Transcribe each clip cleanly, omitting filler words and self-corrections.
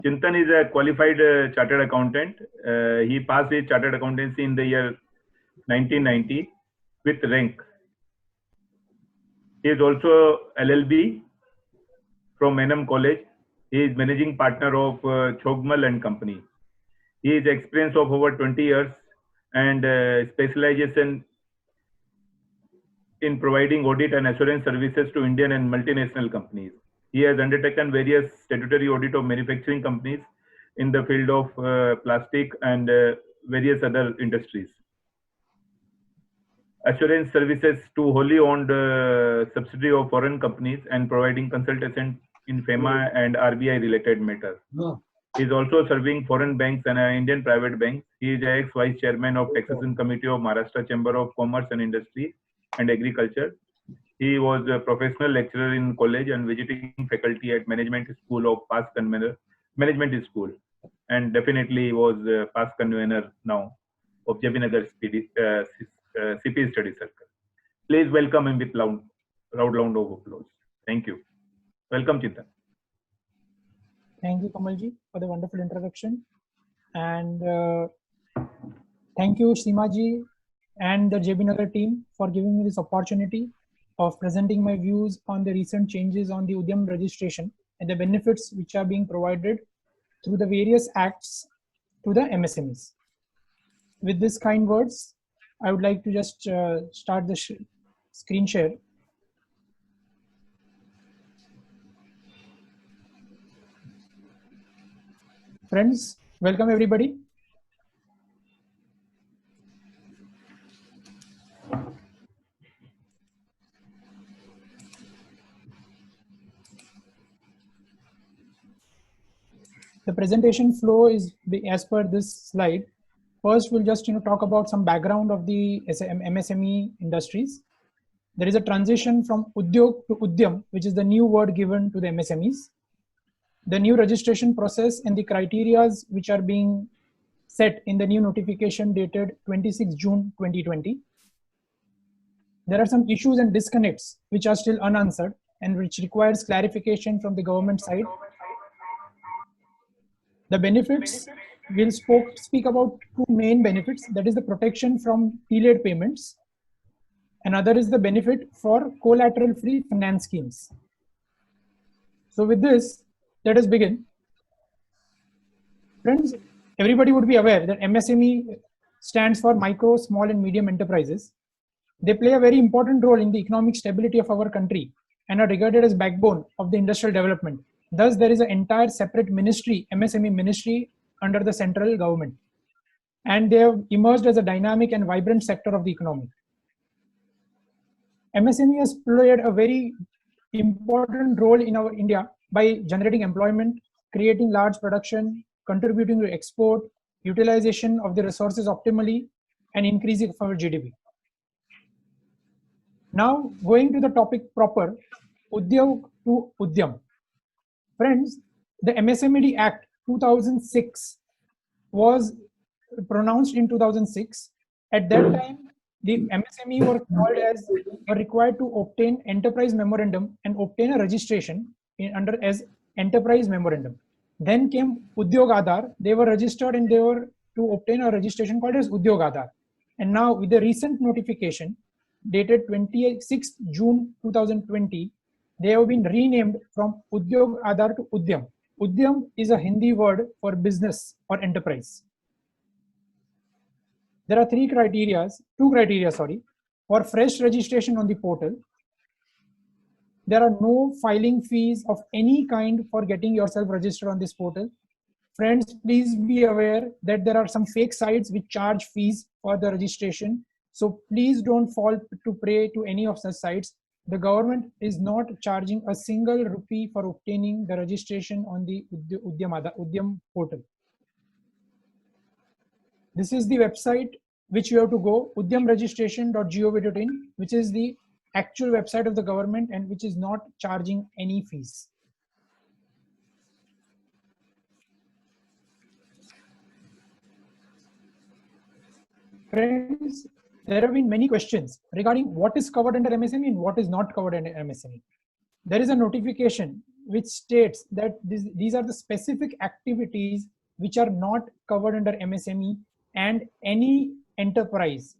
Chintan is a qualified chartered accountant. He passed his chartered accountancy in the year 1990 with rank. He is also LLB from Enam College. He is managing partner of Chogmal and Company. He has experience of over 20 years and specialization in providing audit and assurance services to Indian and multinational companies. He has undertaken various statutory audit of manufacturing companies in the field of plastic and various other industries. Assurance services to wholly owned subsidiary of foreign companies and providing consultation in FEMA and RBI related matters. He is also serving foreign banks and Indian private banks. He is ex-vice chairman of Taxation Committee of Maharashtra Chamber of Commerce and Industry and Agriculture. He was a professional lecturer in college and visiting faculty at Management School of past convener, Management School, and definitely was past convener now of JB Nagar CP Study Circle. Please welcome him with round of applause. Thank you. Welcome, Chintan. Thank you, Kamalji, for the wonderful introduction. And thank you, Seemaji and the JB Nagar team for giving me this opportunity of presenting my views on the recent changes on the Udyam registration and the benefits which are being provided through the various acts to the MSMEs. With these kind words, I would like to just start the screen share. Friends, welcome everybody. The presentation flow is as per this slide. First, we'll just talk about some background of the MSME industries. There is a transition from Udyog to Udyam, which is the new word given to the MSMEs. The new registration process and the criterias which are being set in the new notification dated 26 June 2020. There are some issues and disconnects which are still unanswered and which requires clarification from the government side. The benefits, we'll speak about two main benefits, that is the protection from delayed payments. Another is the benefit for collateral-free finance schemes. So with this, let us begin. Friends, everybody would be aware that MSME stands for micro, small and medium enterprises. They play a very important role in the economic stability of our country and are regarded as backbone of the industrial development. Thus, there is an entire separate ministry, MSME ministry, under the central government. And they have emerged as a dynamic and vibrant sector of the economy. MSME has played a very important role in our India by generating employment, creating large production, contributing to export, utilization of the resources optimally, and increasing of our GDP. Now, going to the topic proper, Udyog to Udyam. Friends, the MSME Act 2006 was pronounced in 2006. At that time, the MSME were required to obtain enterprise memorandum and obtain a registration as enterprise memorandum. Then came Udyog Aadhar. They were registered and they were to obtain a registration called as Udyog Aadhar. And now with the recent notification dated 26 June 2020, they have been renamed from Udyog Aadhar to Udyam. Udyam is a Hindi word for business or enterprise. There are two criteria, for fresh registration on the portal. There are no filing fees of any kind for getting yourself registered on this portal. Friends, please be aware that there are some fake sites which charge fees for the registration. So please don't fall to prey to any of such sites. The government is not charging a single rupee for obtaining the registration on the Udyam portal. This is the website which you have to go, udyamregistration.gov.in, which is the actual website of the government and which is not charging any fees. Friends, there have been many questions regarding what is covered under MSME and what is not covered under MSME. There is a notification which states that these are the specific activities which are not covered under MSME, and any enterprise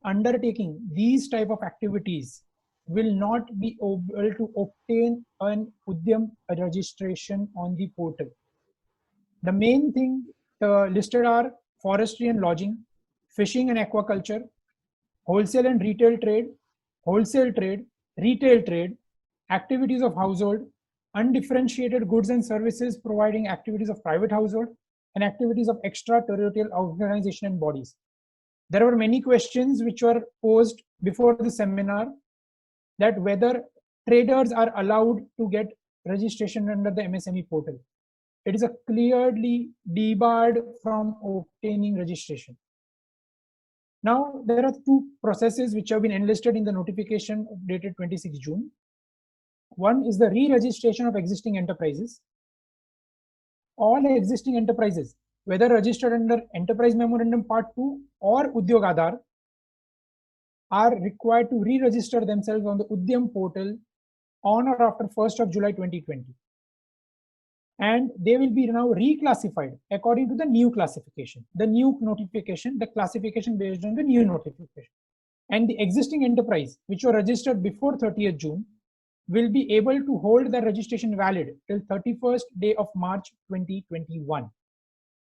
undertaking these type of activities will not be able to obtain an Udyam registration on the portal. The main thing listed are forestry and lodging, fishing and aquaculture, wholesale and retail trade, wholesale trade, retail trade, activities of household, undifferentiated goods and services providing activities of private household, and activities of extraterritorial organization and bodies. There were many questions which were posed before the seminar, that whether traders are allowed to get registration under the MSME portal. It is a clearly debarred from obtaining registration. Now, there are two processes which have been enlisted in the notification dated 26 June. One is the re-registration of existing enterprises. All existing enterprises, whether registered under Enterprise Memorandum Part 2 or Udyog Aadhaar, are required to re-register themselves on the Udyam portal on or after 1st of July 2020. And they will be now reclassified according to the new classification, the new notification, the classification based on the new notification. And the existing enterprise, which were registered before 30th June, will be able to hold the registration valid till 31st day of March 2021.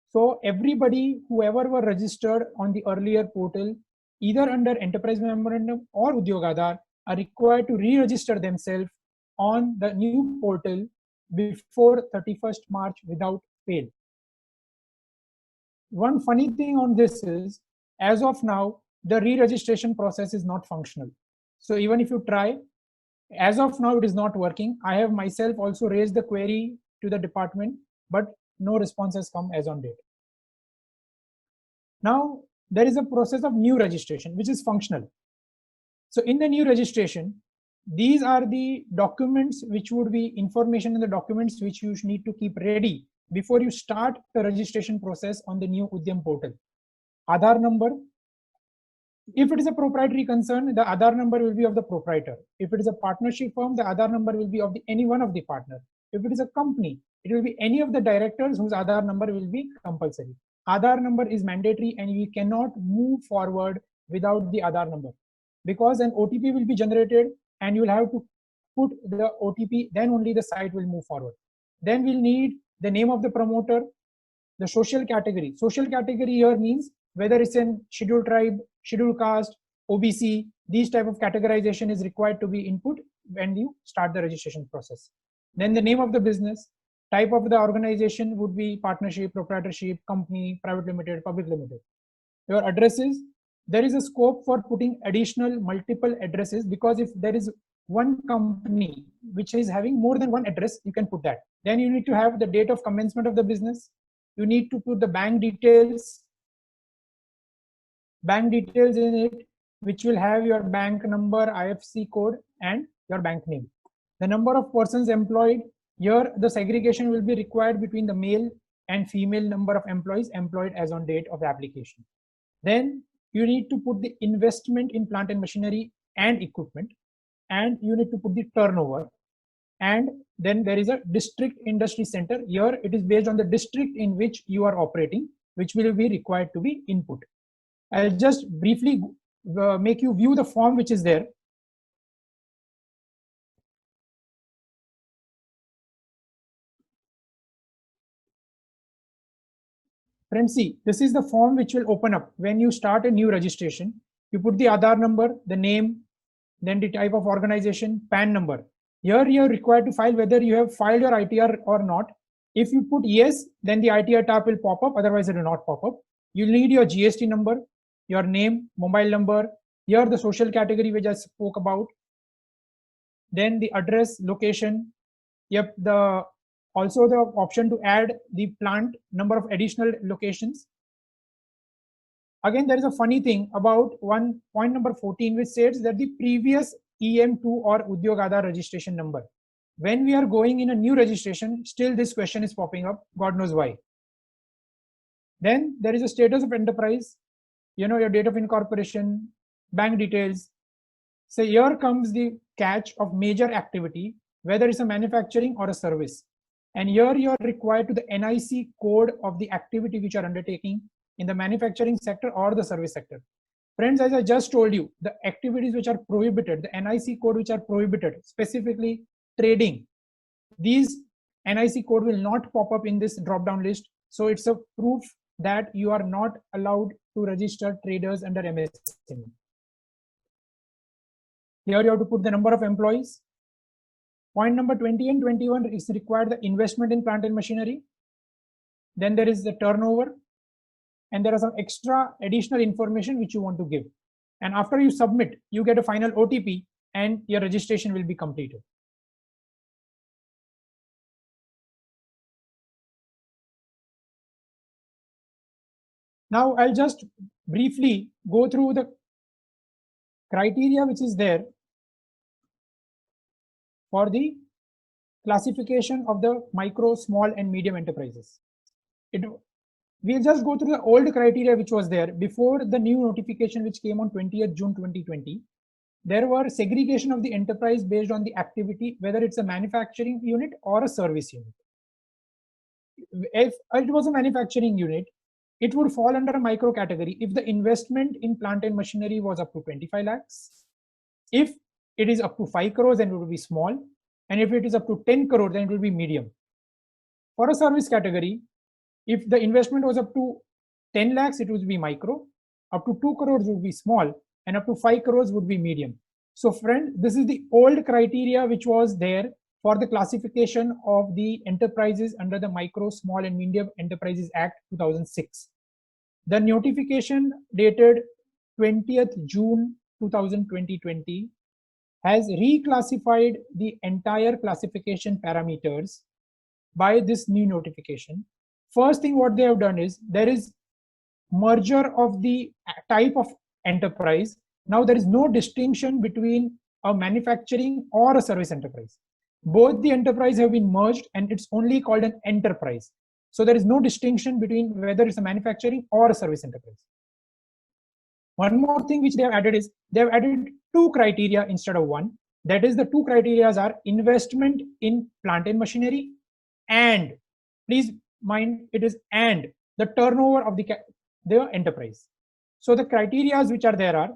So everybody, whoever were registered on the earlier portal, either under Enterprise Memorandum or Udyog Aadhaar, are required to re-register themselves on the new portal before 31st March without fail. One funny thing on this is, as of now, the re-registration process is not functional. So even if you try, as of now, it is not working. I have myself also raised the query to the department, but no response has come as on date. Now, there is a process of new registration, which is functional. So in the new registration, these are the documents which would be information in the documents which you need to keep ready before you start the registration process on the new Udyam portal. Aadhaar number. If it is a proprietary concern, the Aadhaar number will be of the proprietor. If it is a partnership firm, the Aadhaar number will be of any one of the partner. If it is a company, it will be any of the directors whose Aadhaar number will be compulsory. Aadhaar number is mandatory, and we cannot move forward without the Aadhaar number, because an OTP will be generated and you will have to put the OTP, then only the site will move forward. Then we'll need the name of the promoter, the social category. Social category here means whether it's in scheduled tribe, scheduled caste, OBC, these type of categorization is required to be input when you start the registration process. Then the name of the business, type of the organization would be partnership, proprietorship, company, private limited, public limited. Your addresses, there is a scope for putting additional multiple addresses, because if there is one company which is having more than one address, you can put that. Then you need to have the date of commencement of the business. You need to put the bank details in it, which will have your bank number, IFSC code, and your bank name. The number of persons employed, here the segregation will be required between the male and female number of employees employed as on date of the application. Then you need to put the investment in plant and machinery and equipment, and you need to put the turnover. And then there is a district industry center. Here it is based on the district in which you are operating, which will be required to be input. I'll just briefly make you view the form which is there. Friends, see, this is the form which will open up when you start a new registration. You put the Aadhaar number, the name, then the type of organization, PAN number. Here you are required to file whether you have filed your ITR or not. If you put yes, then the ITR tab will pop up, otherwise it will not pop up. You need your GST number, your name, mobile number, here the social category which I spoke about, then the address, location, yep, also the option to add the plant number of additional locations. Again, there is a funny thing about point number 14, which states that the previous EM2 or Udyog Aadhaar registration number. When we are going in a new registration, still this question is popping up, God knows why. Then there is a status of enterprise, your date of incorporation, bank details. So here comes the catch of major activity. whether it's a manufacturing or a service. And here you are required to the NIC code of the activity which are undertaking in the manufacturing sector or the service sector. Friends, as I just told you, the activities which are prohibited, the NIC code which are prohibited, specifically trading, these NIC code will not pop up in this drop-down list. So it's a proof that you are not allowed to register traders under MSME. Here you have to put the number of employees. Point number 20 and 21 is required the investment in plant and machinery. Then there is the turnover. And there are some extra additional information which you want to give. And after you submit, you get a final OTP and your registration will be completed. Now I'll just briefly go through the criteria which is there for the classification of the micro, small and medium enterprises. We'll just go through the old criteria which was there before the new notification which came on 20th June 2020. There were segregation of the enterprise based on the activity, whether it's a manufacturing unit or a service unit. If it was a manufacturing unit, it would fall under a micro category if the investment in plant and machinery was up to 25 lakhs. If it is up to 5 crores, then it will be small. And if it is up to 10 crores, then it will be medium. For a service category, if the investment was up to 10 lakhs, it would be micro, up to 2 crores would be small, and up to 5 crores would be medium. So friend, this is the old criteria which was there for the classification of the enterprises under the Micro, Small and Medium Enterprises Act 2006. The notification dated 20th June 2020 has reclassified the entire classification parameters by this new notification. First thing what they have done is there is merger of the type of enterprise. Now there is no distinction between a manufacturing or a service enterprise. Both the enterprise have been merged and it's only called an enterprise. So there is no distinction between whether it's a manufacturing or a service enterprise. One more thing which they have added is they have added 2 criteria instead of 1. That is, the 2 criteria are investment in plant and machinery, and please mind it is and the turnover of the enterprise. So the criteria which are there are,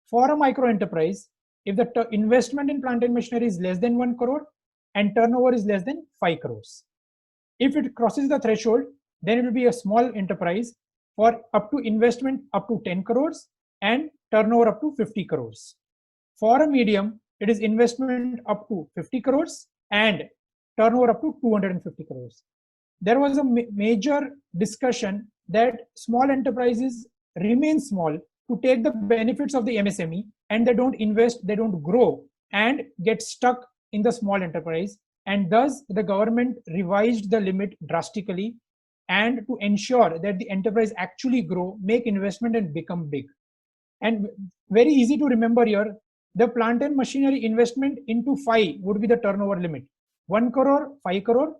for a micro enterprise, if the investment in plant and machinery is less than 1 crore and turnover is less than 5 crores. If it crosses the threshold, then it will be a small enterprise for up to investment up to 10 crores and turnover up to 50 crores. For a medium, it is investment up to 50 crores and turnover up to 250 crores. There was a major discussion that small enterprises remain small to take the benefits of the MSME, and they don't invest, they don't grow and get stuck in the small enterprise. And thus the government revised the limit drastically, and to ensure that the enterprise actually grow, make investment and become big. And very easy to remember here, the plant and machinery investment into 5 would be the turnover limit. 1 crore, 5 crore,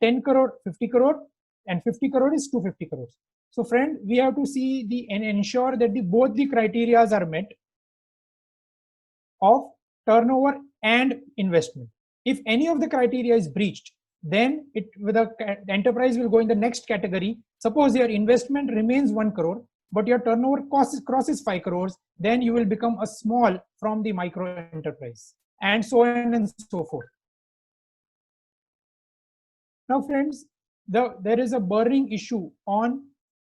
10 crore, 50 crore, and 50 crore is 250 crores. So friend, we have to see and ensure that both the criteria are met of turnover and investment. If any of the criteria is breached, then the enterprise will go in the next category. Suppose your investment remains 1 crore, but your turnover crosses 5 crores, then you will become a small from the micro enterprise, and so on and so forth. Now friends, there is a burning issue on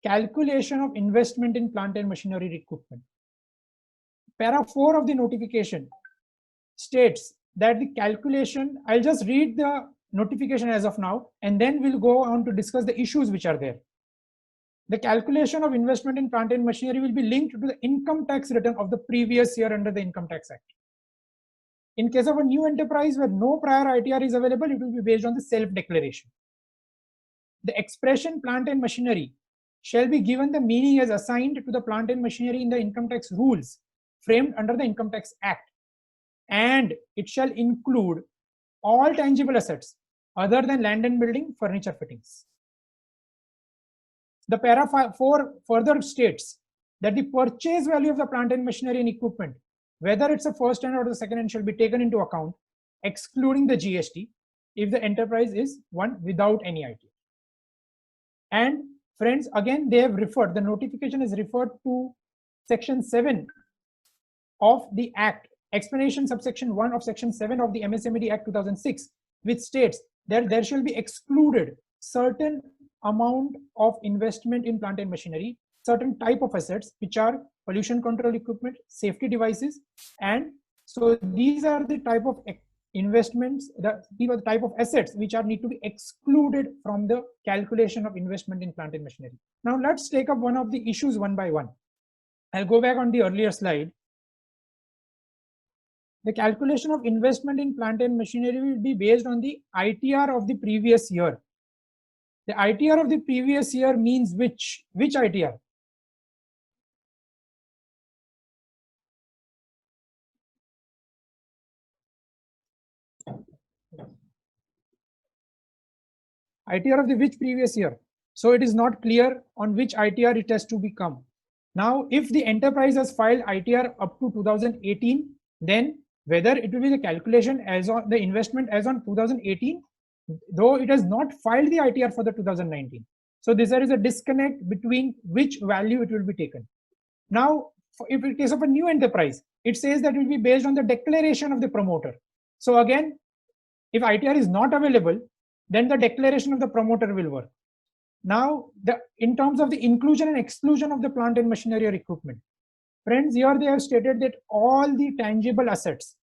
calculation of investment in plant and machinery equipment. Para 4 of the notification states that the calculation, I'll just read the notification as of now, and then we'll go on to discuss the issues which are there. The calculation of investment in plant and machinery will be linked to the income tax return of the previous year under the Income Tax Act. In case of a new enterprise where no prior ITR is available, it will be based on the self-declaration. The expression plant and machinery shall be given the meaning as assigned to the plant and machinery in the income tax rules framed under the Income Tax Act, and it shall include all tangible assets other than land and building, furniture, fittings. The para 4 further states that the purchase value of the plant and machinery and equipment, whether it's a first hand or the second hand, shall be taken into account, excluding the GST if the enterprise is one without any ITR. And friends, again, they have referred, the notification is referred to section 7 of the Act, explanation subsection 1 of section 7 of the MSMED Act 2006, which states that there shall be excluded certain amount of investment in plant and machinery, certain type of assets, which are pollution control equipment, safety devices. And so these are the type of investments, these are the type of assets which are need to be excluded from the calculation of investment in plant and machinery. Now let's take up one of the issues one by one. I'll go back on the earlier slide. The calculation of investment in plant and machinery will be based on the ITR of the previous year. The ITR of the previous year means which ITR? ITR of the which previous year? So it is not clear on which ITR it has to become. Now, if the enterprise has filed ITR up to 2018, then whether it will be the calculation as on the investment as on 2018, though it has not filed the ITR for the 2019. So there is a disconnect between which value it will be taken. Now, if in case of a new enterprise, it says that it will be based on the declaration of the promoter. So again, if ITR is not available, then the declaration of the promoter will work. Now, in terms of the inclusion and exclusion of the plant and machinery or equipment, friends, here they have stated that all the tangible assets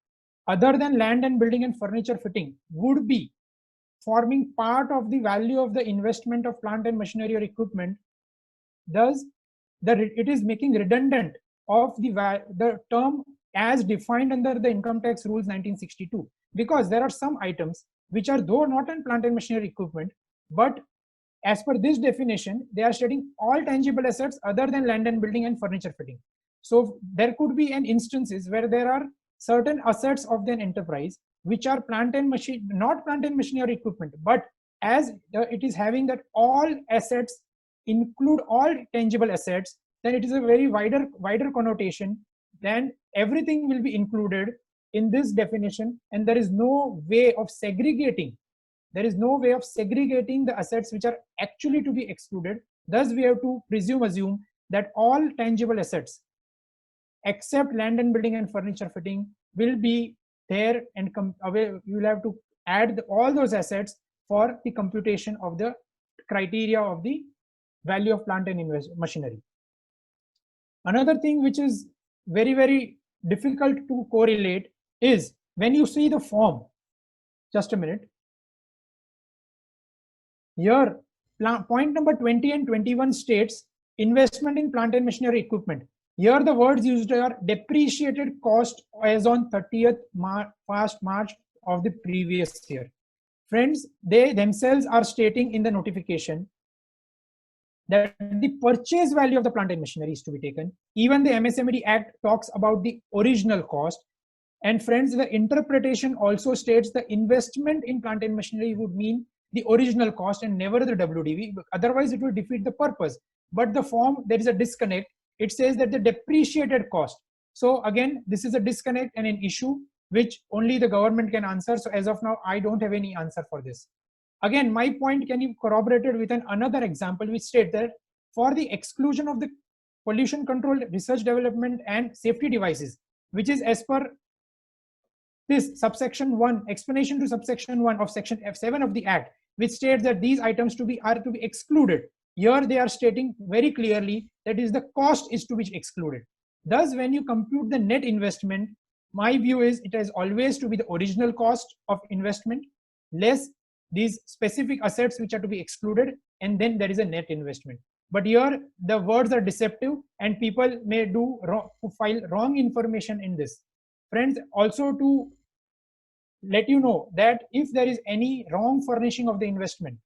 other than land and building and furniture fitting would be forming part of the value of the investment of plant and machinery or equipment. Thus, it is making redundant of the term as defined under the Income Tax Rules 1962, because there are some items which are though not in plant and machinery equipment, but as per this definition, they are stating all tangible assets other than land and building and furniture fitting. So there could be an instances where there are certain assets of an enterprise which are not plant and machinery equipment, but as it is having that all assets include all tangible assets, then it is a very wider connotation. Then everything will be included in this definition, and there is no way of segregating. There is no way of segregating the assets which are actually to be excluded. Thus, we have to assume that all tangible assets, except land and building and furniture fitting, will be there, and you will have to add all those assets for the computation of the criteria of the value of plant and machinery. Another thing which is very, very difficult to correlate is when you see the form. Just a minute. Here, point number 20 and 21 states investment in plant and machinery equipment. Here the words used are depreciated cost as on 30th March of the previous year. Friends, they themselves are stating in the notification that the purchase value of the plant and machinery is to be taken. Even the MSMED Act talks about the original cost. And friends, the interpretation also states the investment in plant and machinery would mean the original cost and never the WDV. Otherwise, it will defeat the purpose. But the form, there is a disconnect. It says that the depreciated cost. So again, this is a disconnect and an issue which only the government can answer. So as of now, I don't have any answer for this. Again, my point can be corroborated with another example which states that for the exclusion of the pollution control, research, development and safety devices, which is as per this subsection 1, explanation to subsection 1 of section F7 of the Act, which states that these items are to be excluded. Here they are stating very clearly that is the cost is to be excluded. Thus, when you compute the net investment, my view is it has always to be the original cost of investment less these specific assets which are to be excluded, and then there is a net investment. But here the words are deceptive and people may file wrong information in this. Friends, also to let you know that if there is any wrong furnishing of the information,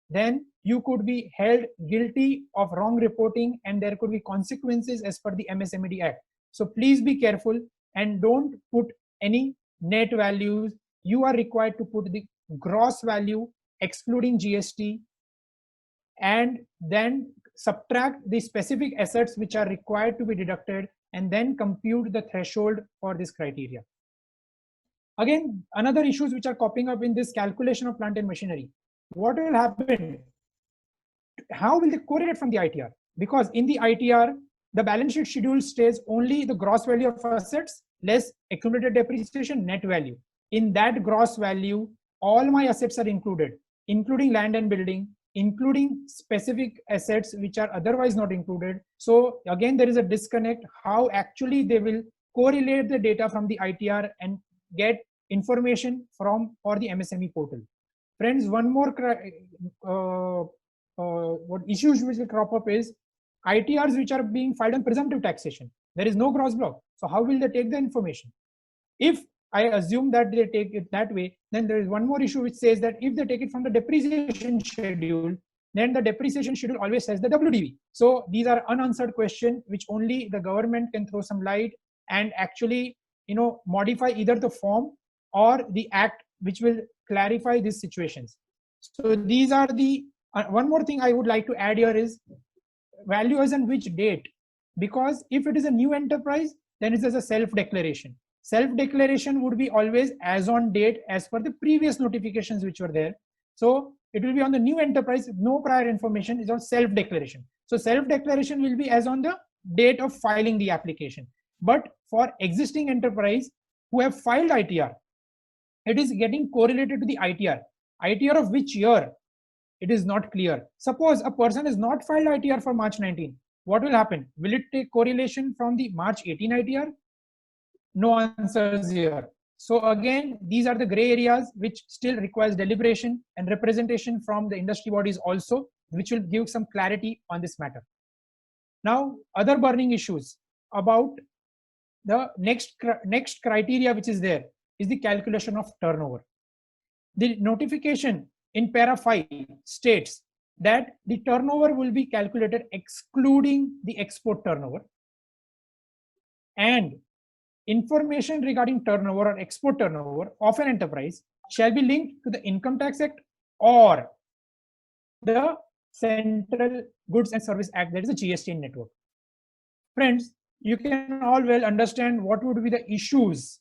then you could be held guilty of wrong reporting and there could be consequences as per the MSMED Act. So please be careful and don't put any net values. You are required to put the gross value excluding GST and then subtract the specific assets which are required to be deducted and then compute the threshold for this criteria. Again, another issues which are popping up in this calculation of plant and machinery. What will happen? How will they correlate from the ITR? Because in the ITR, the balance sheet schedule stays only the gross value of assets less accumulated depreciation net value. In that gross value, all my assets are included, including land and building, including specific assets which are otherwise not included. So again, there is a disconnect how actually they will correlate the data from the ITR and get information from or the MSME portal. Friends, one more what issues which will crop up is ITRs which are being filed on presumptive taxation. There is no gross block. So how will they take the information? If I assume that they take it that way, then there is one more issue which says that if they take it from the depreciation schedule, then the depreciation schedule always says the WDV. So these are unanswered questions which only the government can throw some light and actually, modify either the form or the act which will clarify these situations. So these are the one more thing I would like to add here is value as on which date, because if it is a new enterprise, then it is a self-declaration. Self-declaration would be always as on date as per the previous notifications which were there. So it will be on the new enterprise, no prior information is on self-declaration. So self-declaration will be as on the date of filing the application. But for existing enterprise who have filed ITR, it is getting correlated to the ITR. ITR of which year? It is not clear. Suppose a person has not filed ITR for March 19. What will happen? Will it take correlation from the March 18 ITR? No answers here. So again, these are the gray areas which still requires deliberation and representation from the industry bodies also, which will give some clarity on this matter. Now, other burning issues about the next criteria which is there is the calculation of turnover. The notification in para 5 states that the turnover will be calculated excluding the export turnover, and information regarding turnover or export turnover of an enterprise shall be linked to the Income Tax Act or the Central Goods and Service Act, that is the GST network. Friends, you can all well understand what would be the issues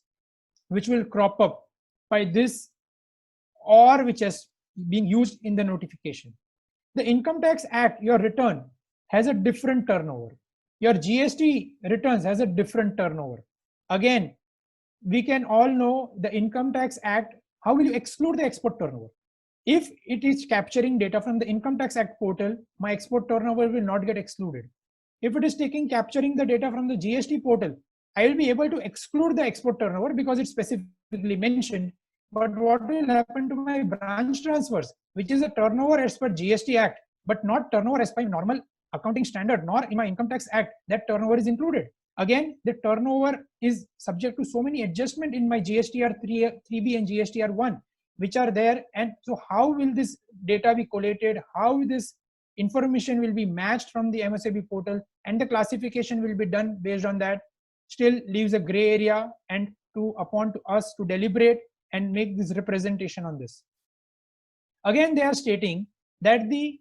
which will crop up by this or which has been used in the notification. The Income Tax Act, your return has a different turnover. Your GST returns has a different turnover. Again, we can all know the Income Tax Act, how will you exclude the export turnover? If it is capturing data from the Income Tax Act portal, my export turnover will not get excluded. If it is capturing the data from the GST portal, I will be able to exclude the export turnover because it's specifically mentioned. But what will happen to my branch transfers, which is a turnover as per GST Act, but not turnover as per normal accounting standard, nor in my Income Tax Act, that turnover is included. Again, the turnover is subject to so many adjustments in my GSTR 3B and GSTR 1, which are there. And so how will this data be collated? How this information will be matched from the MSAB portal, and the classification will be done based on that, still leaves a gray area, and upon us to deliberate and make this representation on this. Again, they are stating that the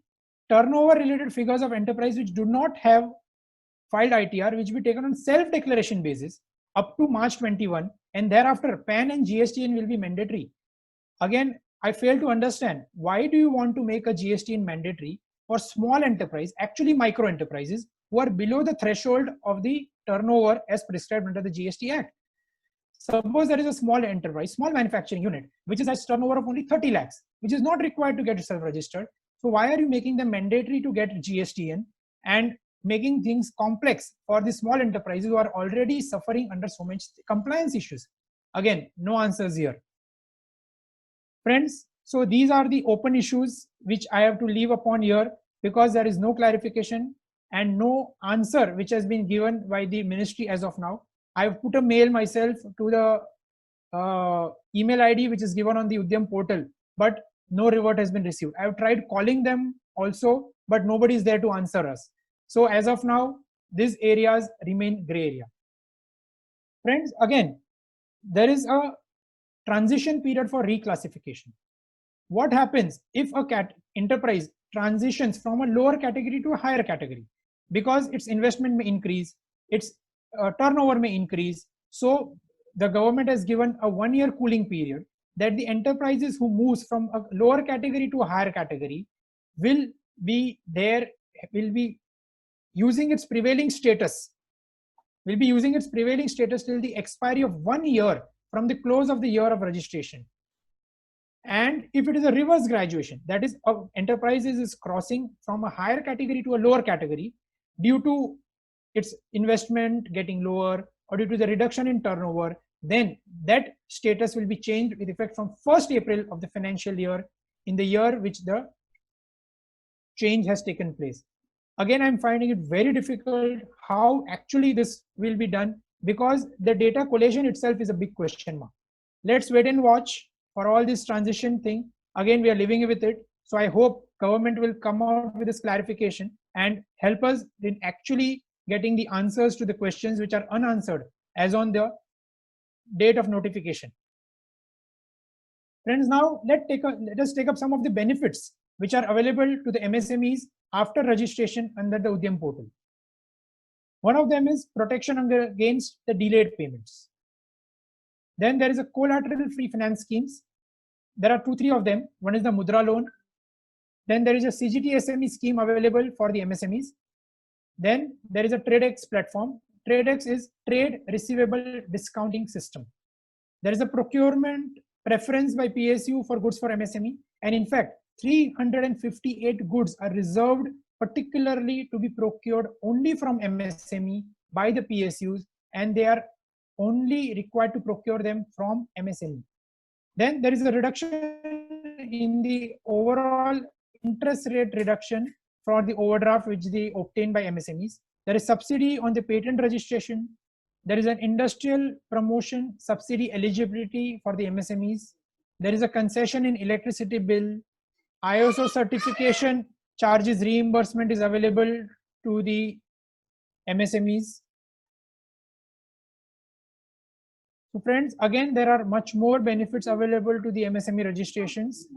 turnover related figures of enterprise which do not have filed ITR, which will be taken on self-declaration basis up to March 21, and thereafter PAN and GSTN will be mandatory. Again, I fail to understand why do you want to make a GSTN mandatory for small enterprise, actually micro enterprises, who are below the threshold of the turnover as prescribed under the GST Act. Suppose there is a small enterprise, small manufacturing unit, which has turnover of only 30 lakhs, which is not required to get self-registered. So why are you making them mandatory to get GSTN and making things complex for the small enterprises who are already suffering under so much compliance issues? Again, no answers here. Friends, so these are the open issues which I have to leave upon here because there is no clarification and no answer which has been given by the ministry as of now. I have put a mail myself to the email ID which is given on the Udyam portal, but no revert has been received. I have tried calling them also, but nobody is there to answer us. So as of now, these areas remain gray area. Friends, again, there is a transition period for reclassification. What happens if a enterprise transitions from a lower category to a higher category? Because its investment may increase, its turnover may increase. So the government has given a 1-year cooling period, that the enterprises who moves from a lower category to a higher category will be using its prevailing status, till the expiry of 1 year from the close of the year of registration. And if it is a reverse graduation, that is, enterprises is crossing from a higher category to a lower category due to its investment getting lower or due to the reduction in turnover, then that status will be changed with effect from 1st April of the financial year in the year which the change has taken place. Again, I'm finding it very difficult how actually this will be done, because the data collation itself is a big question mark. Let's wait and watch for all this transition thing. Again, we are living with it. So I hope government will come out with this clarification and help us in actually getting the answers to the questions which are unanswered as on the date of notification. Friends, now let us take up some of the benefits which are available to the MSMEs after registration under the Udyam portal. One of them is protection against the delayed payments. Then there is a collateral free finance schemes. There are 2-3 of them. One is the Mudra loan. Then there is a CGT SME scheme available for the MSMEs. Then there is a TradeX platform. TradeX is Trade Receivable Discounting System. There is a procurement preference by PSU for goods for MSME. And in fact, 358 goods are reserved particularly to be procured only from MSME by the PSUs, and they are only required to procure them from MSME. Then there is a reduction in the overall interest rate reduction for the overdraft which they obtain by MSMEs. There is subsidy on the patent registration. There is an industrial promotion subsidy eligibility for the MSMEs. There is a concession in electricity bill. ISO certification charges reimbursement is available to the MSMEs. So friends, again, there are much more benefits available to the MSME registrations.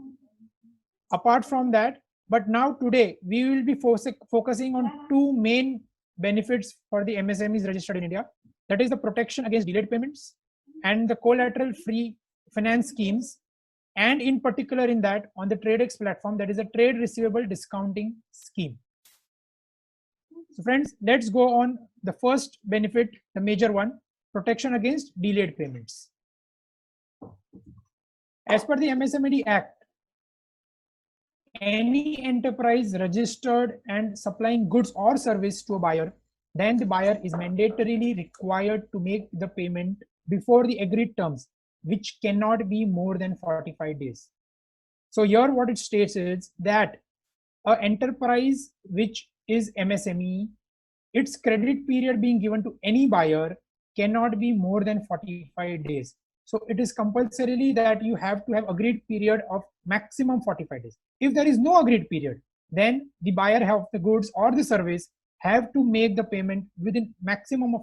Apart from that, but now today, we will be focusing on 2 main benefits for the MSMEs registered in India. That is the protection against delayed payments and the collateral free finance schemes. And in particular in that, on the TradeX platform, that is a trade receivable discounting scheme. So friends, let's go on the first benefit, the major one, protection against delayed payments. As per the MSME Act, any enterprise registered and supplying goods or service to a buyer, then the buyer is mandatorily required to make the payment before the agreed terms, which cannot be more than 45 days. So here what it states is that an enterprise which is MSME, its credit period being given to any buyer cannot be more than 45 days. So it is compulsorily that you have to have agreed period of maximum 45 days. If there is no agreed period, then the buyer of the goods or the service have to make the payment within maximum of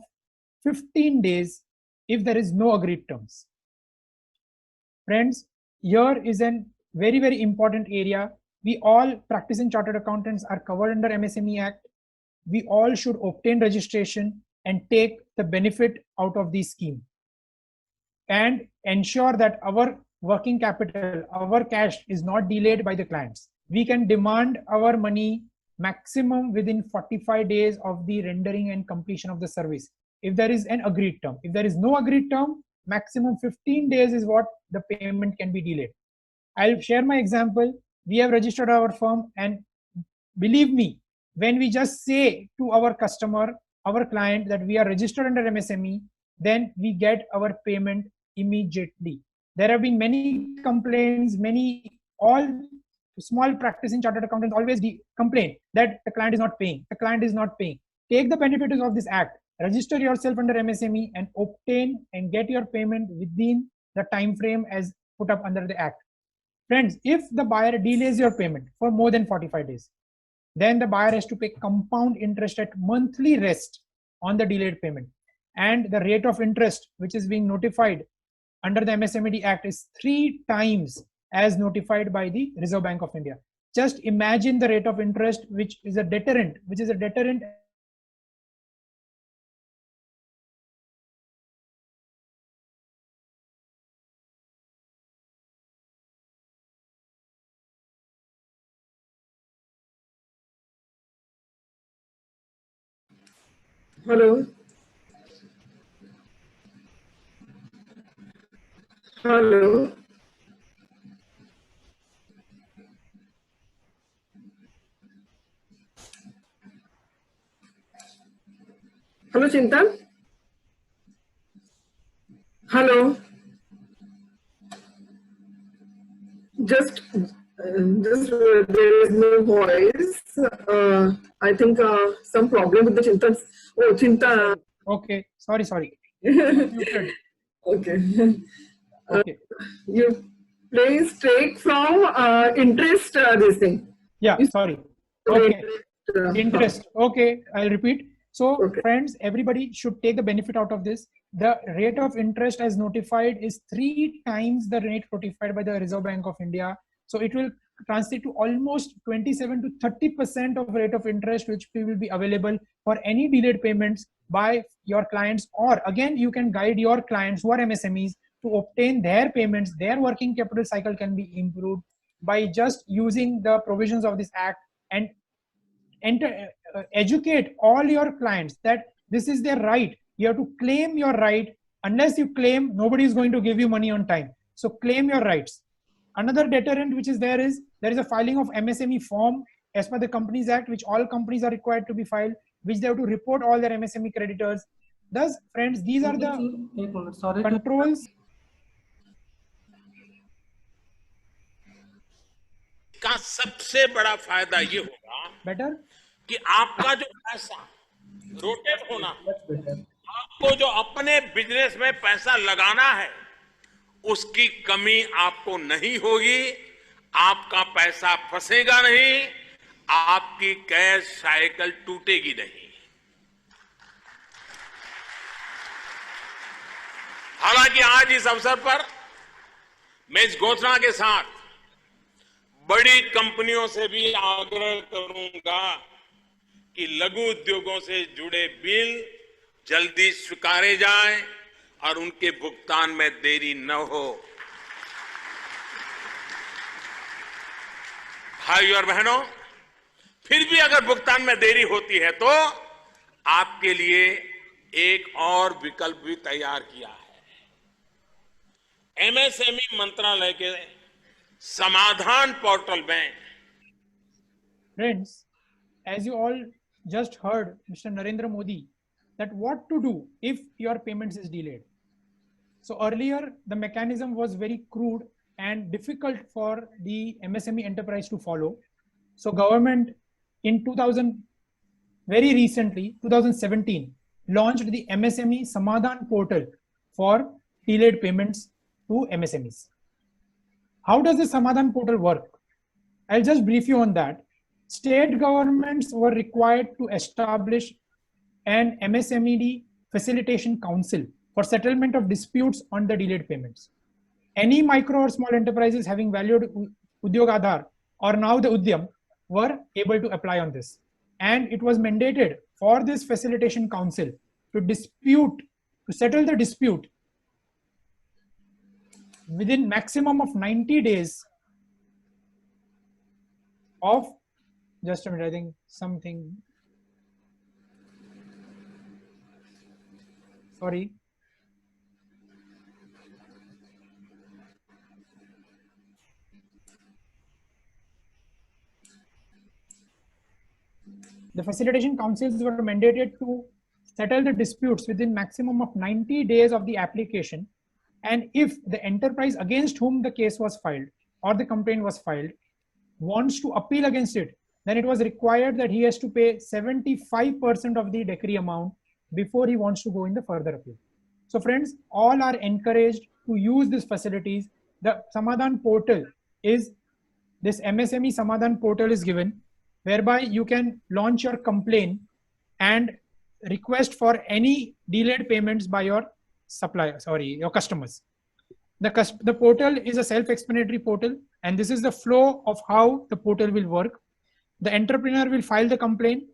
15 days if there is no agreed terms. Friends, here is a very, very important area. We all practicing chartered accountants are covered under MSME Act. We all should obtain registration and take the benefit out of the scheme and ensure that our working capital, our cash is not delayed by the clients. We can demand our money maximum within 45 days of the rendering and completion of the service, if there is an agreed term. If there is no agreed term, maximum 15 days is what the payment can be delayed. I'll share my example. We have registered our firm, and believe me, when we just say to our customer, our client, that we are registered under MSME, then we get our payment immediately. There have been many complaints, all small practicing chartered accountants always complain that the client is not paying. The client is not paying. Take the benefit of this act. Register yourself under MSME and obtain and get your payment within the time frame as put up under the act. Friends, if the buyer delays your payment for more than 45 days, then the buyer has to pay compound interest at monthly rest on the delayed payment. And the rate of interest which is being notified under the MSME Act is 3 times as notified by the Reserve Bank of India. Just imagine the rate of interest which is a deterrent Hello. Hello. Hello, Chintan. Hello. There is no voice. I think some problem with the Chintan. Oh, Chintan. Okay, sorry. Muted. Okay. Okay. You play straight from interest. This thing. Yeah, sorry. Okay. Interest. Interest. Okay, I'll repeat. So, Okay. friends, everybody should take the benefit out of this. The rate of interest as notified is 3 times the rate notified by the Reserve Bank of India. So, it will translate to almost 27 to 30% of rate of interest, which will be available for any delayed payments by your clients. Or again, you can guide your clients who are MSMEs to obtain their payments. Their working capital cycle can be improved by just using the provisions of this act, and educate all your clients that this is their right. You have to claim your right. Unless you claim, nobody is going to give you money on time. So claim your rights. Another deterrent which is there is a filing of MSME form as per the Companies Act, which all companies are required to be filed, which they have to report all their MSME creditors. Thus, friends, these are the controls. का सबसे बड़ा फायदा ये होगा Better. कि आपका जो पैसा रोटेट होना, आपको जो अपने बिजनेस में पैसा लगाना है, उसकी कमी आपको नहीं होगी, आपका पैसा फंसेगा नहीं, आपकी कैश साइकिल टूटेगी नहीं। हालांकि आज इस अवसर पर मैं इस घोषणा के साथ बड़ी कंपनियों से भी आग्रह करूंगा कि लघु उद्योगों से जुड़े बिल जल्दी स्वीकारे जाएं और उनके भुगतान में देरी न हो। भाइयों और बहनों, फिर भी अगर भुगतान में देरी होती है तो आपके लिए एक और विकल्प भी तैयार किया है। एमएसएमई मंत्रालय के समाधान पोर्टल में। Friends, as you all just heard Mr. Narendra Modi, that what to do if your payments is delayed. So earlier the mechanism was very crude and difficult for the MSME enterprise to follow. So government in very recently 2017 launched the MSME Samadhan portal for delayed payments to MSMEs. How does the Samadhan portal work? I'll just brief you on that. State governments were required to establish an MSMED facilitation council for settlement of disputes on the delayed payments. Any micro or small enterprises having valued Udyog Aadhar or now the Udyam were able to apply on this. And it was mandated for this facilitation council to settle the dispute within maximum of 90 days of, just a minute, I think something, sorry. The facilitation councils were mandated to settle the disputes within maximum of 90 days of the application. And if the enterprise against whom the case was filed or the complaint was filed wants to appeal against it, then it was required that he has to pay 75% of the decree amount before he wants to go in the further appeal. So friends, all are encouraged to use these facilities. The Samadhan portal is, this MSME Samadhan portal is given, whereby you can launch your complaint and request for any delayed payments by your your customers. The portal is a self-explanatory portal, and this is the flow of how the portal will work. The entrepreneur will file the complaint,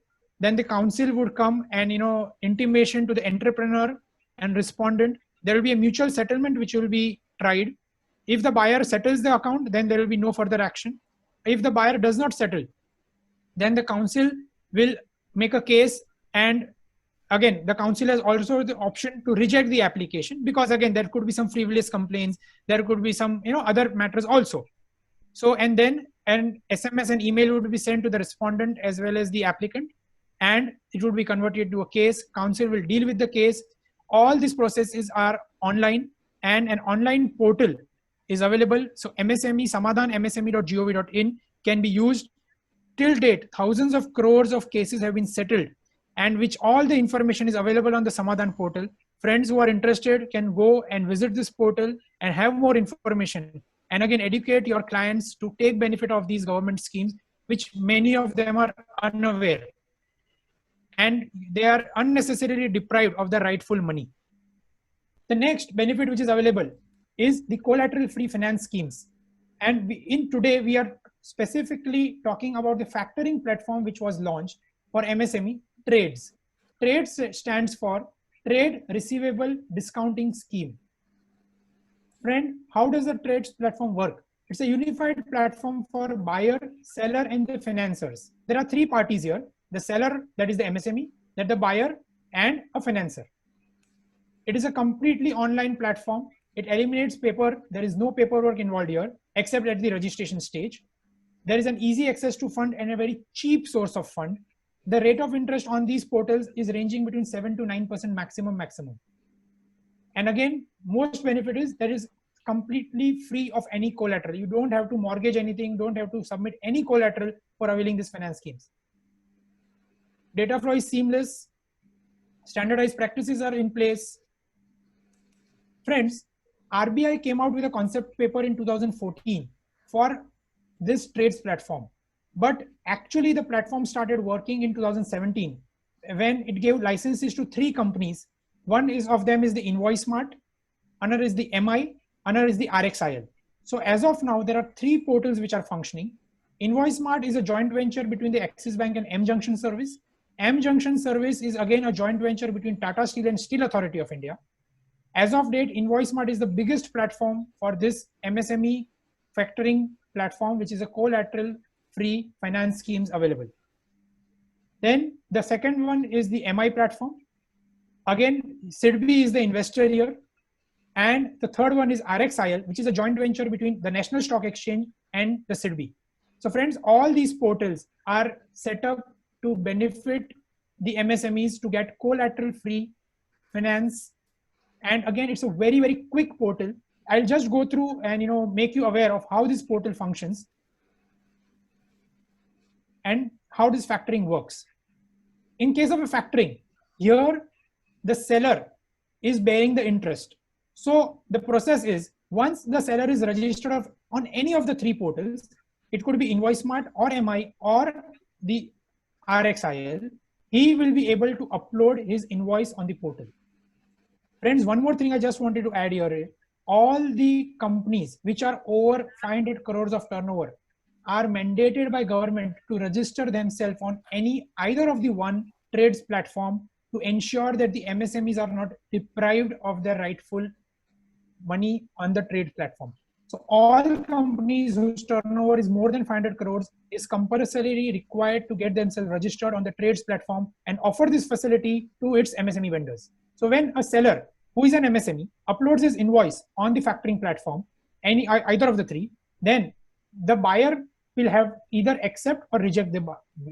then the council would come and intimation to the entrepreneur and respondent. There will be a mutual settlement which will be tried. If the buyer settles the account, then there will be no further action. If the buyer does not settle, then the council will make a case and again, the council has also the option to reject the application, because again, there could be some frivolous complaints, there could be some, other matters also. So, and then an SMS and email would be sent to the respondent as well as the applicant, and it would be converted to a case. Council will deal with the case. All these processes are online, and an online portal is available. So MSME, Samadhan, msme.gov.in can be used. Till date, thousands of crores of cases have been settled, and which all the information is available on the Samadhan portal. Friends who are interested can go and visit this portal and have more information. And again, educate your clients to take benefit of these government schemes, which many of them are unaware. And they are unnecessarily deprived of the rightful money. The next benefit which is available is the collateral-free finance schemes. And today we are specifically talking about the factoring platform which was launched for MSME, TRADES. TRADES stands for Trade Receivable Discounting Scheme. Friend, how does the TRADES platform work? It's a unified platform for buyer, seller, and the financiers. There are three parties here: the seller, that is the MSME, that the buyer, and a financer. It is a completely online platform. It eliminates paper. There is no paperwork involved here, except at the registration stage. There is an easy access to fund and a very cheap source of fund. The rate of interest on these portals is ranging between 7 to 9% maximum. And again, most benefit is that is completely free of any collateral. You don't have to mortgage anything, don't have to submit any collateral for availing these finance schemes. Data flow is seamless. Standardized practices are in place. Friends, RBI came out with a concept paper in 2014 for this TRADES platform. But actually the platform started working in 2017 when it gave licenses to 3 companies. One of them is the InvoiceMart, another is the MI, another is the RXIL. So as of now, there are 3 portals which are functioning. InvoiceMart is a joint venture between the Axis Bank and M-Junction Service. M-Junction Service is again a joint venture between Tata Steel and Steel Authority of India. As of date, InvoiceMart is the biggest platform for this MSME factoring platform, which is a collateral-free finance schemes available. Then the second one is the MI platform. Again, SIDBI is the investor here. And the third one is RXIL, which is a joint venture between the National Stock Exchange and the SIDBI. So friends, all these portals are set up to benefit the MSMEs to get collateral-free finance. And again, it's a very, very quick portal. I'll just go through and make you aware of how this portal functions and how this factoring works. In case of a factoring, here the seller is bearing the interest. So the process is, once the seller is registered on any of the 3 portals, it could be InvoiceMart or MI or the RXIL, he will be able to upload his invoice on the portal. Friends, one more thing I just wanted to add here. All the companies which are over 500 crores of turnover are mandated by government to register themselves on either of the one TRADES platform to ensure that the MSMEs are not deprived of their rightful money on the TRADES platform. So all companies whose turnover is more than 500 crores is compulsorily required to get themselves registered on the TRADES platform and offer this facility to its MSME vendors. So when a seller who is an MSME uploads his invoice on the factoring platform, either of the 3, then the buyer will have either accept or reject the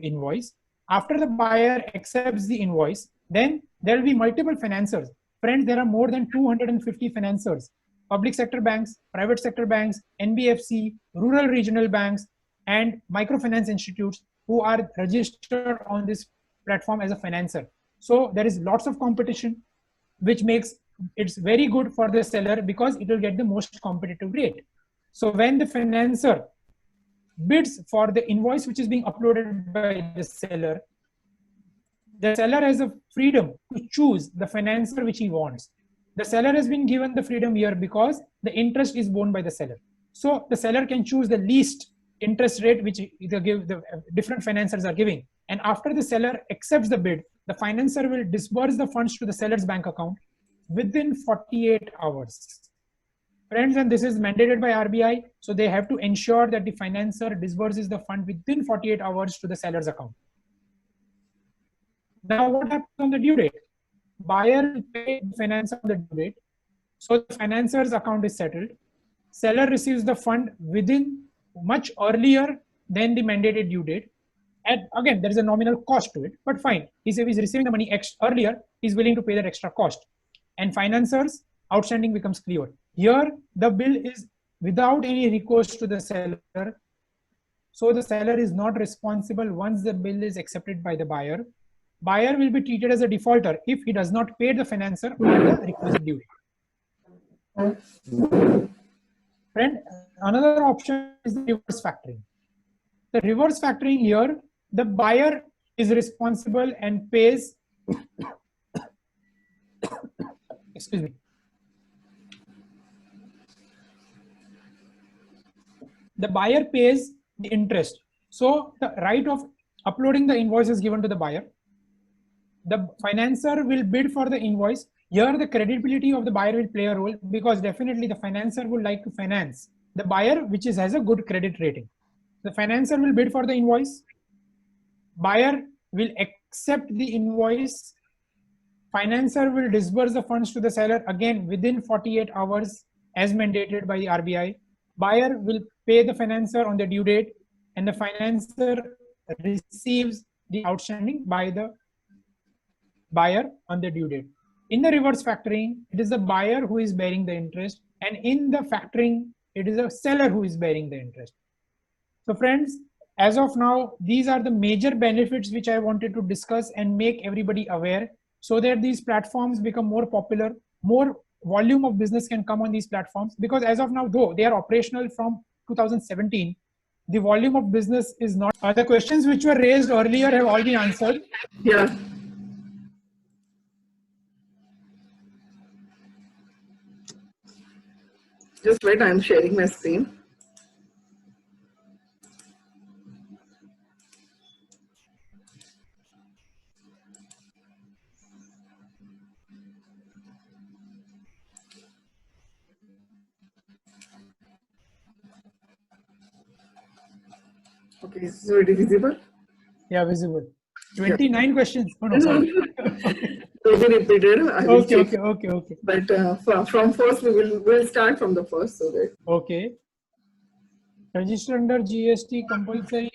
invoice. After the buyer accepts the invoice, then there will be multiple financiers. Friends, there are more than 250 financiers, public sector banks, private sector banks, NBFC, rural regional banks, and microfinance institutes who are registered on this platform as a financer. So there is lots of competition, which makes it's very good for the seller because it will get the most competitive rate. So when the financer bids for the invoice which is being uploaded by the seller has a freedom to choose the financer which he wants. The seller has been given the freedom here because the interest is borne by the seller. So the seller can choose the least interest rate which the different financiers are giving. And after the seller accepts the bid, the financer will disburse the funds to the seller's bank account within 48 hours. Friends, and this is mandated by RBI, so they have to ensure that the financer disburses the fund within 48 hours to the seller's account. Now what happens on the due date? Buyer will pay the financer on the due date. So the financer's account is settled. Seller receives the fund within much earlier than the mandated due date. And again, there is a nominal cost to it, but fine. If he's receiving the money earlier, he's willing to pay that extra cost. And financer's outstanding becomes clear. Here, the bill is without any recourse to the seller. So the seller is not responsible once the bill is accepted by the buyer. Buyer will be treated as a defaulter if he does not pay the financer on the requisite due date. Friend, another option is the reverse factoring. The reverse factoring here, the buyer is responsible and pays, excuse me. The buyer pays the interest. So the right of uploading the invoice is given to the buyer. The financer will bid for the invoice. Here the creditability of the buyer will play a role because definitely the financer would like to finance the buyer which has a good credit rating. The financer will bid for the invoice. Buyer will accept the invoice. Financer will disburse the funds to the seller again within 48 hours as mandated by the RBI. Buyer will pay the financer on the due date and the financer receives the outstanding by the buyer on the due date. In the reverse factoring, it is the buyer who is bearing the interest, and in the factoring, it is the seller who is bearing the interest. So friends, as of now, these are the major benefits which I wanted to discuss and make everybody aware so that these platforms become more popular, more volume of business can come on these platforms, because as of now, though they are operational from 2017, the volume of business is not. The questions which were raised earlier have all been answered. Yeah. Just wait, I'm sharing my screen. Okay, so it is visible? Yeah, visible. 29 questions. Oh, no, sorry. Maybe repeated. Okay. But from first, we'll start from the first. So that. Okay. Register under GST compulsory.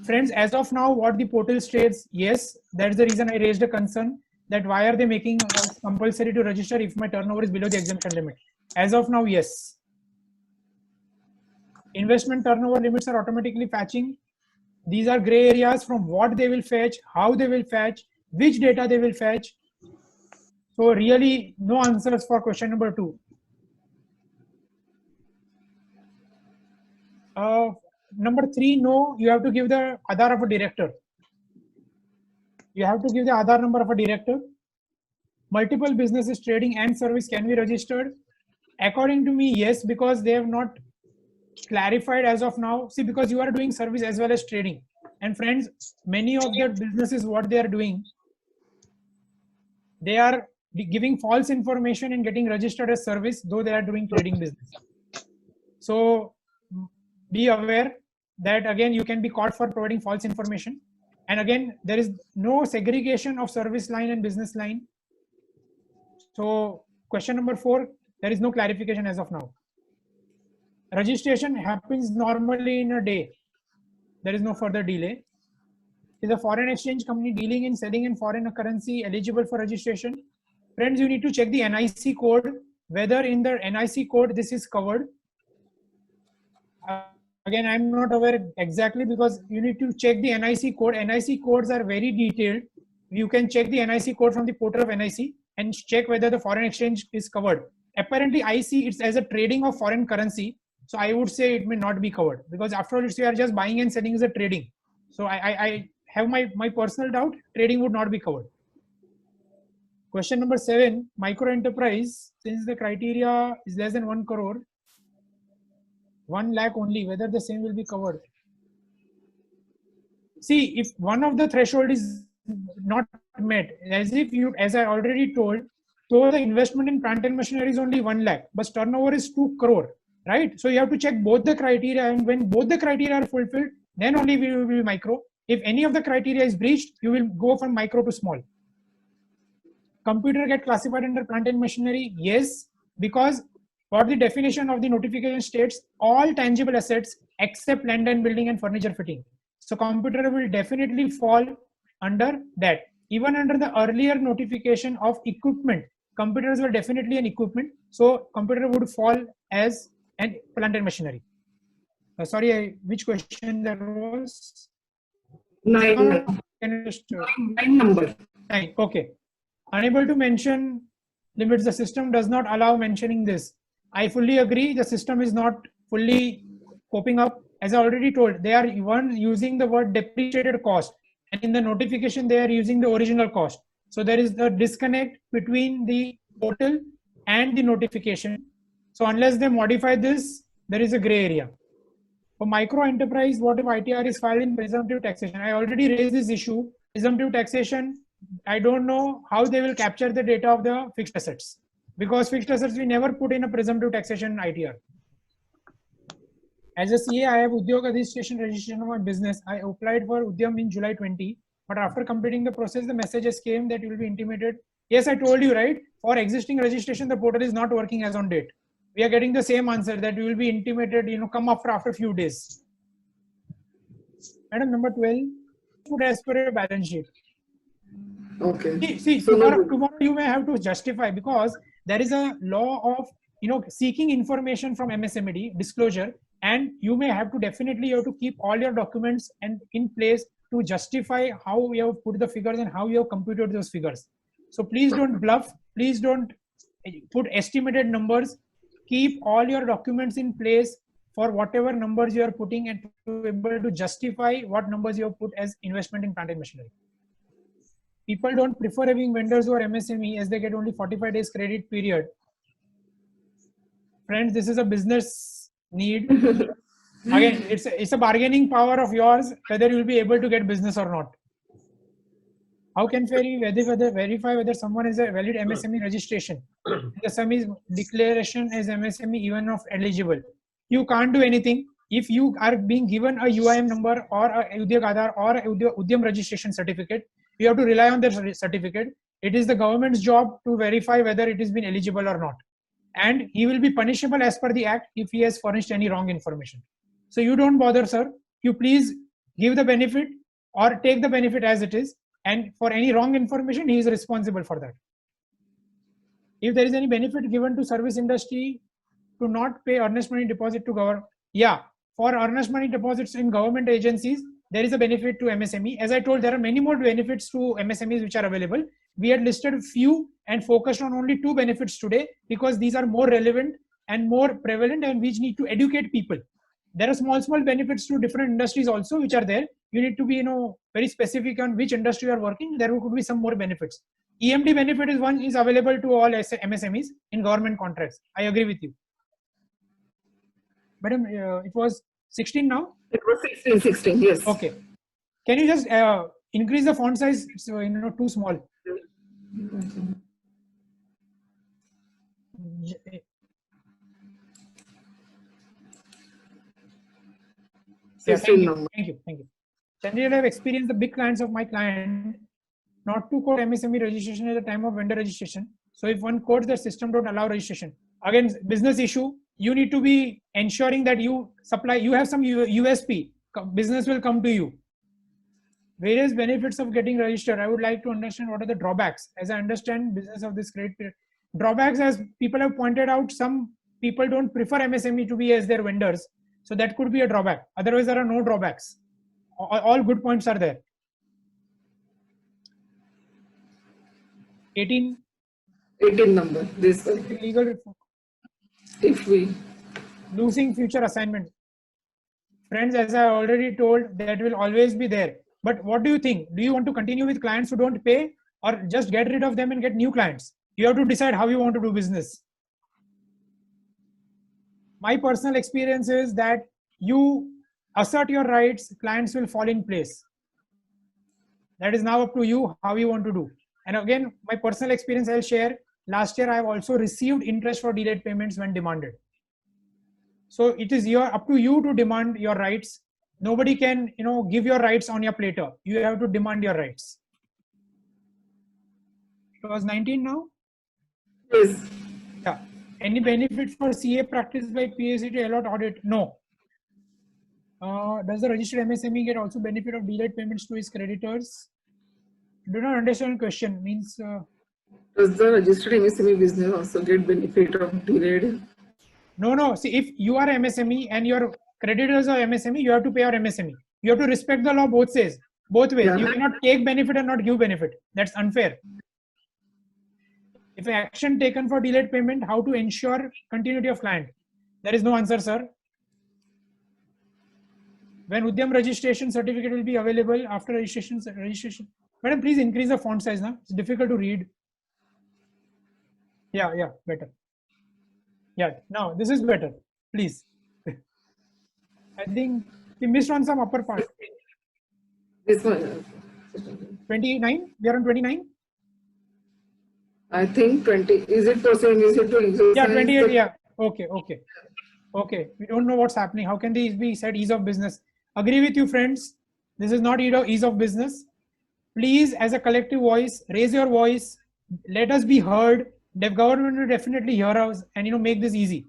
Friends, as of now, what the portal states, yes, that's the reason I raised a concern that why are they making compulsory to register if my turnover is below the exemption limit? As of now, yes. Investment turnover limits are automatically fetching. These are gray areas from what they will fetch, how they will fetch, which data they will fetch. So really no answers for question number 2. Number 3, no, you have to give the Aadhaar of a director. You have to give the Aadhaar number of a director. Multiple businesses, trading and service can be registered. According to me, yes, because they have not clarified as of now. See, because you are doing service as well as trading. And friends, many of their businesses, what they are doing, they are giving false information and getting registered as service, though they are doing trading business. So be aware that again, you can be caught for providing false information. And again, there is no segregation of service line and business line. So question number 4, there is no clarification as of now. Registration happens normally in a day. There is no further delay. Is a foreign exchange company dealing in selling in foreign currency eligible for registration? Friends, you need to check the NIC code, whether in the NIC code this is covered. Again, I'm not aware exactly because you need to check the NIC code. NIC codes are very detailed. You can check the NIC code from the portal of NIC and check whether the foreign exchange is covered. Apparently, I see it's as a trading of foreign currency. So I would say it may not be covered because after all, you are just buying and selling is a trading. So I have my personal doubt, trading would not be covered. Question number 7, micro enterprise, since the criteria is less than 1 crore, 1 lakh only, whether the same will be covered. See, if one of the threshold is not met, as I already told, so the investment in plant and machinery is only 1 lakh, but turnover is 2 crore. Right? So you have to check both the criteria, and when both the criteria are fulfilled, then only we will be micro. If any of the criteria is breached, you will go from micro to small. Computer get classified under plant and machinery? Yes, because what the definition of the notification states, all tangible assets except land and building and furniture fitting. So computer will definitely fall under that. Even under the earlier notification of equipment, computers were definitely an equipment. So computer would fall as an plant and machinery. Sorry, which question that was? 9. Can I just, 9 number. 9. Okay. Unable to mention limits. The system does not allow mentioning this. I fully agree. The system is not fully coping up. As I already told, they are using the word depreciated cost, and in the notification they are using the original cost. So there is the disconnect between the portal and the notification. So unless they modify this, there is a gray area. For micro enterprise, what if ITR is filed in presumptive taxation? I already raised this issue. Presumptive taxation, I don't know how they will capture the data of the fixed assets, because fixed assets we never put in a presumptive taxation ITR. As a CA, I have Udyog registration of my business. I applied for Udyam in July 20, but after completing the process, the messages came that you will be intimated. Yes, I told you, right? For existing registration, the portal is not working as on date. We are getting the same answer that you will be intimated, come after a few days. Madam, number 12, put as per your balance sheet. Okay. See, So tomorrow you may have to justify, because there is a law of seeking information from MSMED disclosure, and you may have to definitely have to keep all your documents and in place to justify how you have put the figures and how you have computed those figures. So please don't bluff. Please don't put estimated numbers. Keep all your documents in place for whatever numbers you are putting, and to be able to justify what numbers you have put as investment in plant and machinery. People don't prefer having vendors who are MSME, as they get only 45 days credit period. Friends, this is a business need. Again, it's a bargaining power of yours whether you will be able to get business or not. How can verify whether someone is a valid MSME registration? The SME declaration as MSME even of eligible. You can't do anything. If you are being given a UIM number or a Udyog Aadhaar or a Udyam registration certificate, you have to rely on the certificate. It is the government's job to verify whether it has been eligible or not. And he will be punishable as per the act if he has furnished any wrong information. So you don't bother, sir. You please give the benefit or take the benefit as it is. And for any wrong information, he is responsible for that. If there is any benefit given to service industry to not pay earnest money deposit to government, yeah, for earnest money deposits in government agencies, there is a benefit to MSME. As I told, there are many more benefits to MSMEs which are available. We had listed few and focused on only 2 benefits today, because these are more relevant and more prevalent and which need to educate people. There are small benefits to different industries also which are there. You need to be very specific on which industry you are working. There could be some more benefits. EMD benefit is available to all MSMEs in government contracts. I agree with you. Madam, it was 16 now? it was 16, yes. Okay. Can you just increase the font size? It's too small. Yeah, thank you. Generally, I have experienced the big clients of my client not to quote MSME registration at the time of vendor registration. So if one quotes, the system don't allow registration. Again, business issue. You need to be ensuring that you have some USP. Business will come to you. Various benefits of getting registered. I would like to understand what are the drawbacks. As I understand business of this credit period. Drawbacks, as people have pointed out, some people don't prefer MSME to be as their vendors. So that could be a drawback. Otherwise, there are no drawbacks. All good points are there. 18 number. This legal. If we Losing future assignments. Friends, as I already told, that will always be there. But what do you think? Do you want to continue with clients who don't pay, or just get rid of them and get new clients? You have to decide how you want to do business. My personal experience is that you assert your rights, clients will fall in place. That is now up to you how you want to do. And again, my personal experience I'll share. Last year, I have also received interest for delayed payments when demanded. So it is up to you to demand your rights. Nobody can, give your rights on your platter. You have to demand your rights. Clause 19 now. Yes. Yeah. Any benefit for CA practice by PSC to allot audit? No. Does the registered MSME get also benefit of delayed payments to his creditors? Do not understand question. Means. Does the registered MSME business also get benefit of delayed? No. See, if you are MSME and your creditors are MSME, you have to pay your MSME. You have to respect the law both ways. Both ways. Yeah. You cannot take benefit and not give benefit. That's unfair. If action taken for delayed payment, how to ensure continuity of client? There is no answer, sir. When Udyam registration certificate will be available after registration. Madam, please increase the font size now. It's difficult to read. Yeah, better. Yeah, now this is better. Please. I think we missed on some upper part. This one. 29? We are on 29? I think 20. Is it possible? Is it to exercise? Yeah, 28. Yeah. Okay. We don't know what's happening. How can these be said ease of business? Agree with you, friends. This is not ease of business. Please, as a collective voice, raise your voice. Let us be heard. The government will definitely hear us and make this easy.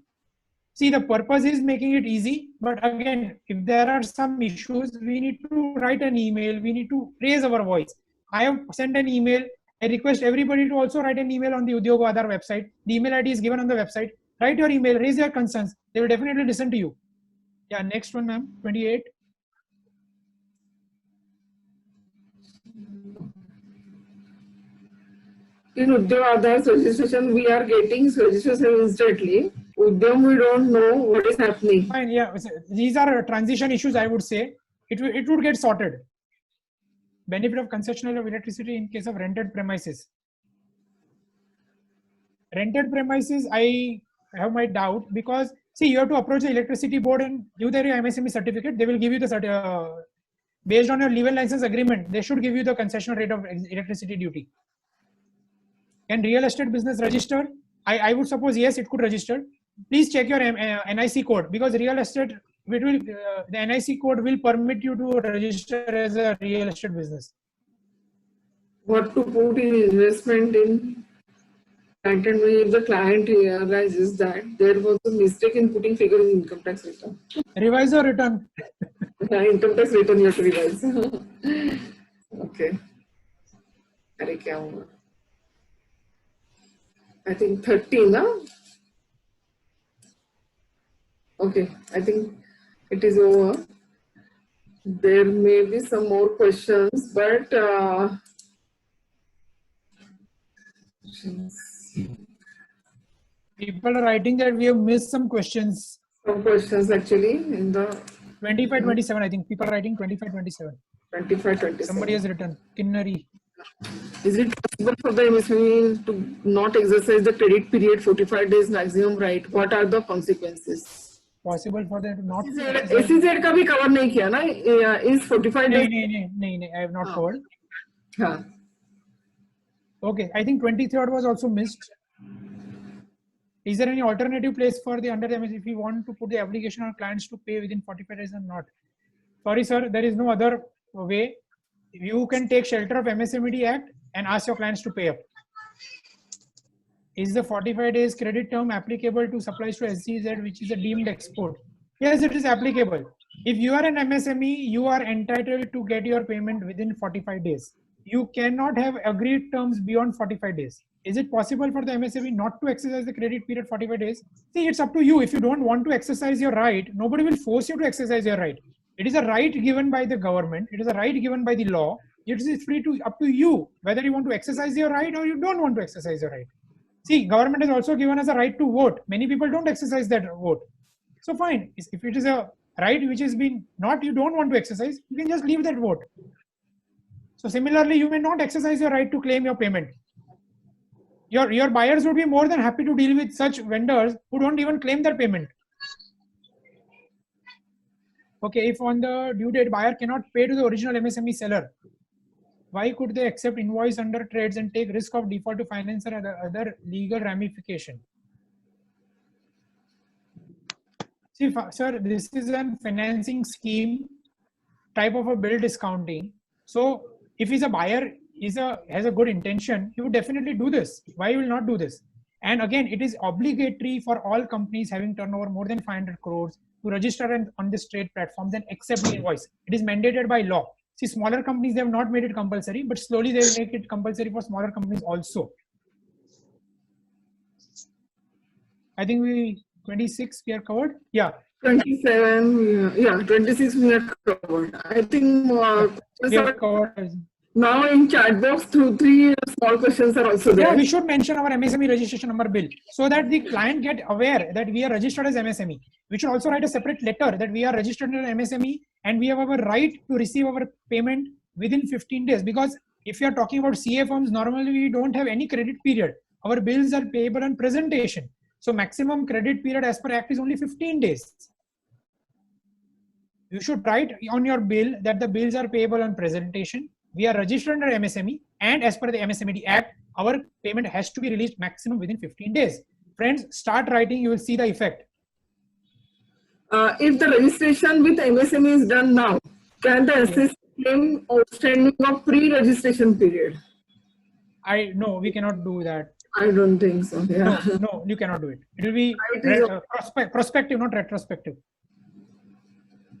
See, the purpose is making it easy. But again, if there are some issues, we need to write an email. We need to raise our voice. I have sent an email. I request everybody to also write an email on the Udyog Aadhaar website. The email ID is given on the website. Write your email, raise your concerns. They will definitely listen to you. Yeah, next one, ma'am, 28. In Udyog Aadhaar's registration, we are getting registration instantly. Udyam, we don't know what is happening. Fine, yeah. These are transition issues, I would say. It would get sorted. Benefit of concessional of electricity in case of rented premises. Rented premises, I have my doubt because, see, you have to approach the electricity board and give their MSME certificate. They will give you the based on your legal license agreement, they should give you the concessional rate of electricity duty. Can real estate business register? I would suppose yes, it could register. Please check your NIC code because real estate, the NIC code will permit you to register as a real estate business. What to put in investment in? And if the client realizes that there was a mistake in putting figure in income tax return. Revise or return? Income tax return you have to revise. Okay. I think 30, no? Okay, I think it is over. There may be some more questions, but people are writing that we have missed some questions. Some questions actually in the 25-27, I think people are writing 25-27. 25-27. Somebody has written Kinnari. Is it possible for the MSME to not exercise the credit period 45 days maximum right? What are the consequences? Possible for them to not. SEZ का भी cover नहीं किया ना? Is 45 days? नहीं, I have not covered. हाँ. Okay, I think 23rd was also missed. Is there any alternative place for the under the MSME if we want to put the obligation on clients to pay within 45 days or not? Sorry, sir, there is no other way. You can take shelter of MSMED Act and ask your clients to pay up. Is the 45 days credit term applicable to supplies to SEZ, which is a deemed export? Yes, it is applicable. If you are an MSME, you are entitled to get your payment within 45 days. You cannot have agreed terms beyond 45 days. Is it possible for the MSME not to exercise the credit period 45 days? See, it's up to you. If you don't want to exercise your right, nobody will force you to exercise your right. It is a right given by the government. It is a right given by the law. It is up to you whether you want to exercise your right or you don't want to exercise your right. See, government has also given us a right to vote. Many people don't exercise that vote. So fine, if it is a right which has been you don't want to exercise, you can just leave that vote. So similarly, you may not exercise your right to claim your payment. Your buyers would be more than happy to deal with such vendors who don't even claim their payment. Okay, if on the due date buyer cannot pay to the original MSME seller, why could they accept invoice under trades and take risk of default to financer or other legal ramification? See, sir, this is a financing scheme type of a bill discounting. So if he's a buyer, has a good intention, he would definitely do this. Why will not do this? And again, it is obligatory for all companies having turnover more than 500 crores to register on this trade platforms and accept the invoice. It is mandated by law. See, smaller companies, they have not made it compulsory, but slowly they will make it compulsory for smaller companies also. I think 26 we are covered. Yeah. 27, yeah, 26 we are covered. I think We are covered. now in chat box, 2-3 small questions are also there. Yeah, we should mention our MSME registration number bill so that the client get aware that we are registered as MSME. We should also write a separate letter that we are registered as MSME and we have our right to receive our payment within 15 days. Because if you are talking about CA firms, normally we don't have any credit period. Our bills are payable on presentation. So maximum credit period as per Act is only 15 days. You should write on your bill that the bills are payable on presentation. We are registered under MSME, and as per the MSME Act, our payment has to be released maximum within 15 days. Friends, start writing, you will see the effect. If the registration with MSME is done now, can the assist claim outstanding of pre-registration period? No, we cannot do that. I don't think so. Yeah. No, you cannot do it. It will be prospective, not retrospective.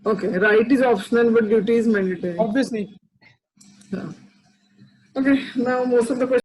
Okay, right is optional, but duty is mandatory. Obviously. Yeah. Okay, now most of the questions